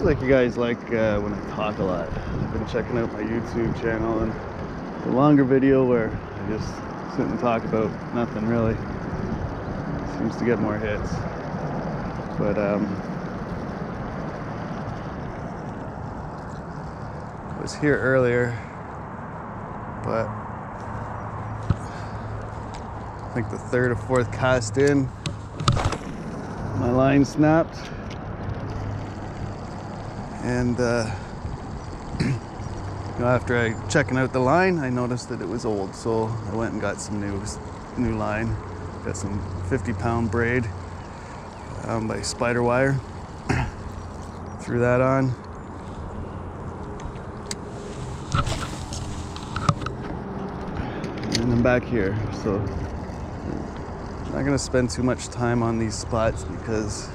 like you guys like when I talk a lot. I've been checking out my YouTube channel, and the longer video where I just sit and talk about nothing really seems to get more hits. But I was here earlier, but I think the third or fourth cast in, my line snapped, and after I checking out the line, I noticed that it was old, so I went and got some new line. Got some 50-pound braid by Spider Wire. Threw that on. And I'm back here, so I'm not gonna spend too much time on these spots because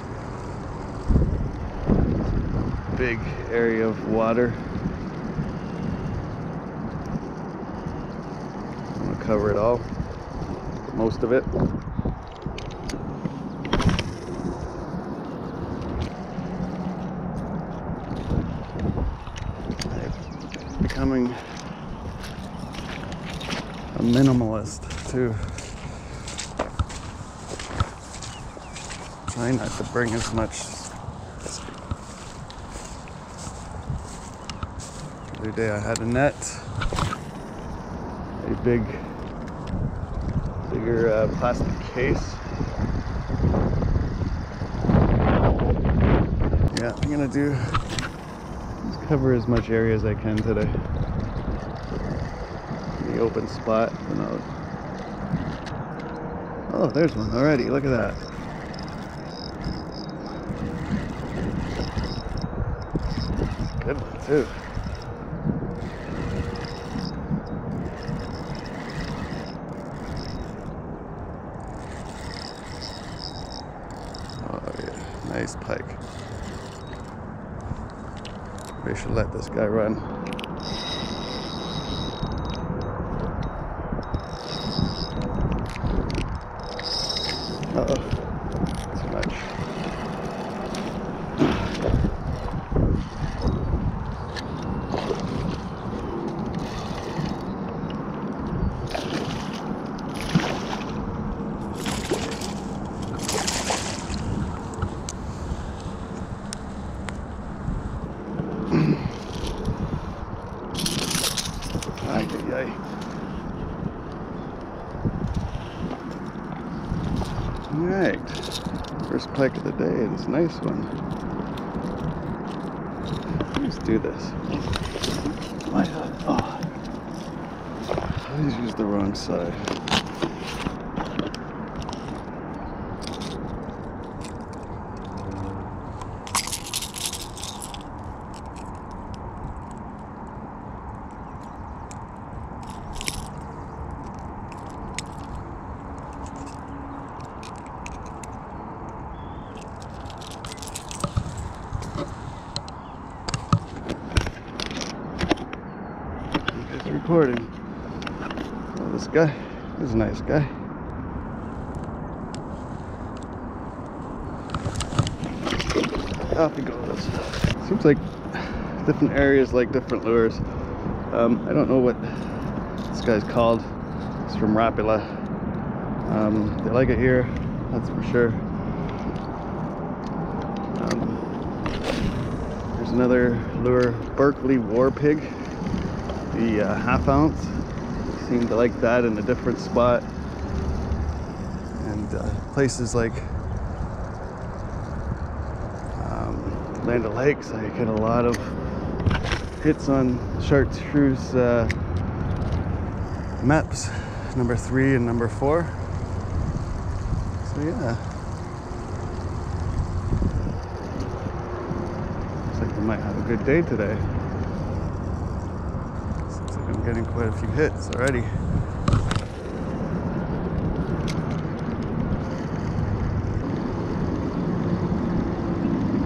big area of water. I'm gonna cover it all, most of it. I'm becoming a minimalist too. Trying not to bring as much. The other day I had a net, a bigger plastic case. Yeah, I'm gonna just cover as much area as I can today. The open spot, and oh, there's one already. Look at that. Good one too. Oh yeah, nice pike. We should let this guy run. Uh-oh, too much. Alright, first pike of the day, this nice one. Let's do this. Why not? Oh, I always use the wrong side. Recording. Oh, this guy is a nice guy. Off he goes. Seems like different areas like different lures. I don't know what this guy's called. It's from Rapula. They like it here, that's for sure. There's another lure, Berkeley War Pig. The half ounce. Seem to like that in a different spot. And places like Land O'Lakes, I get a lot of hits on chartreuse maps, number 3 and number 4. So yeah. Looks like we might have a good day today. I'm getting quite a few hits already.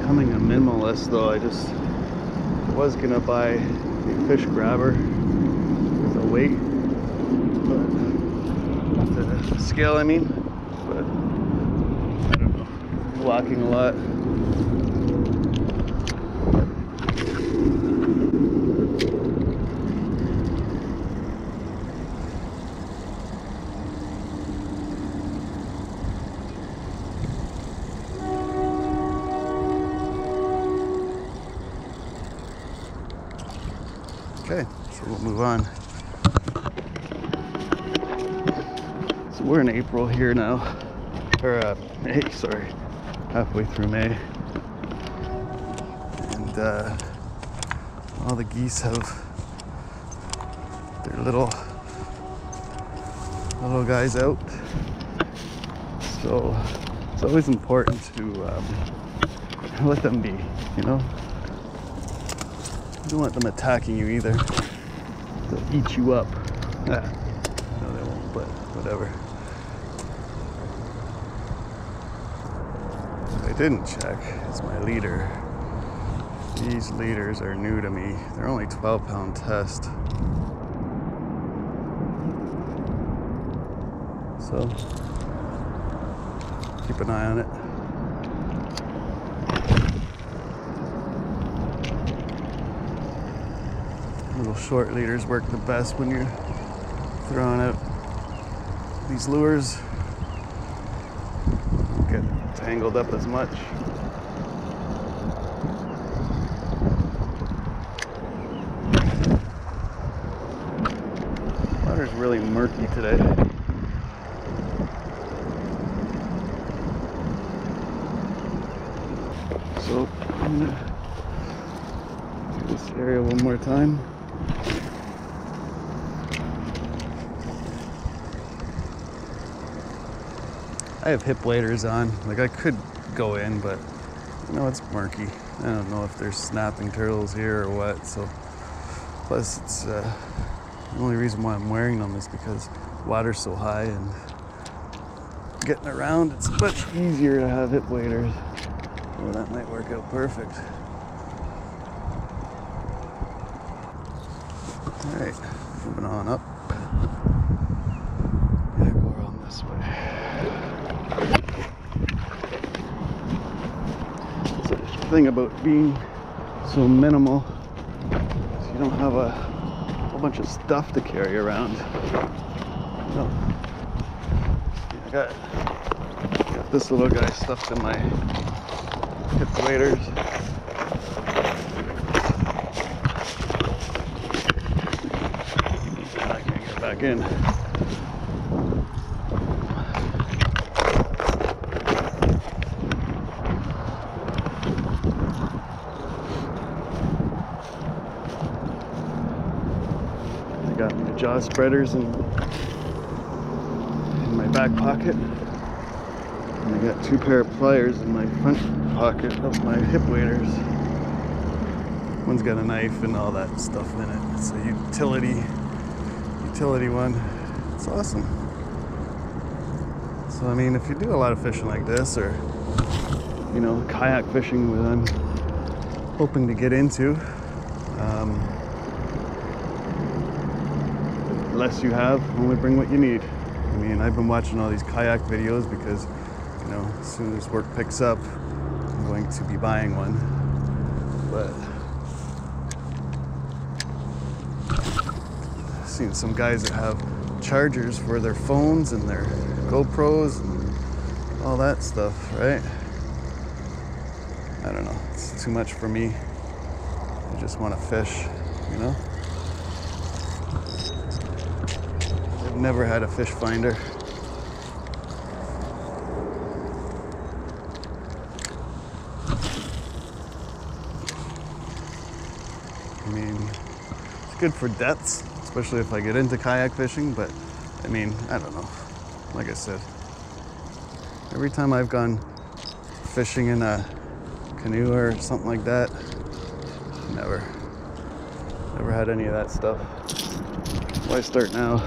Becoming a minimalist though. I was gonna buy a fish grabber with a weight, but the scale I mean, but I don't know. I'm walking a lot. we'll move on. So we're in April here now, or May, sorry, halfway through May, and all the geese have their little guys out. So it's always important to let them be, you know? You don't want them attacking you either. They'll eat you up. No, they won't, but whatever. What I didn't check is my leader. These leaders are new to me. They're only 12-pound test. So keep an eye on it. Little short leaders work the best when you're throwing out these lures. Don't get tangled up as much. Water's really murky today. So I'm gonna do this area one more time. I have hip waders on. Like, I could go in, but you know, it's murky. I don't know if there's snapping turtles here or what. So plus it's the only reason why I'm wearing them is because water's so high and getting around, it's much easier to have hip waders. Well, that might work out perfect. All right, moving on up. Yeah, go around this way. So the thing about being so minimal is you don't have a whole bunch of stuff to carry around. No. I got this little guy stuffed in my hip waders. I can't get back in. I got my jaw spreaders in my back pocket. And I got 2 pair of pliers in my front pocket of my hip waders. One's got a knife and all that stuff in it. It's a utility one. It's awesome. So I mean, if you do a lot of fishing like this, or you know, kayak fishing, that I'm hoping to get into, the less you have, only bring what you need. I mean, I've been watching all these kayak videos because, you know, as soon as work picks up, I'm going to be buying one. But I've seen some guys that have chargers for their phones and their GoPros and all that stuff, right? I don't know, it's too much for me. I just want to fish, you know? I've never had a fish finder. I mean, it's good for depths, especially if I get into kayak fishing, but I mean, I don't know. Like I said, every time I've gone fishing in a canoe or something like that, never had any of that stuff. Why start now?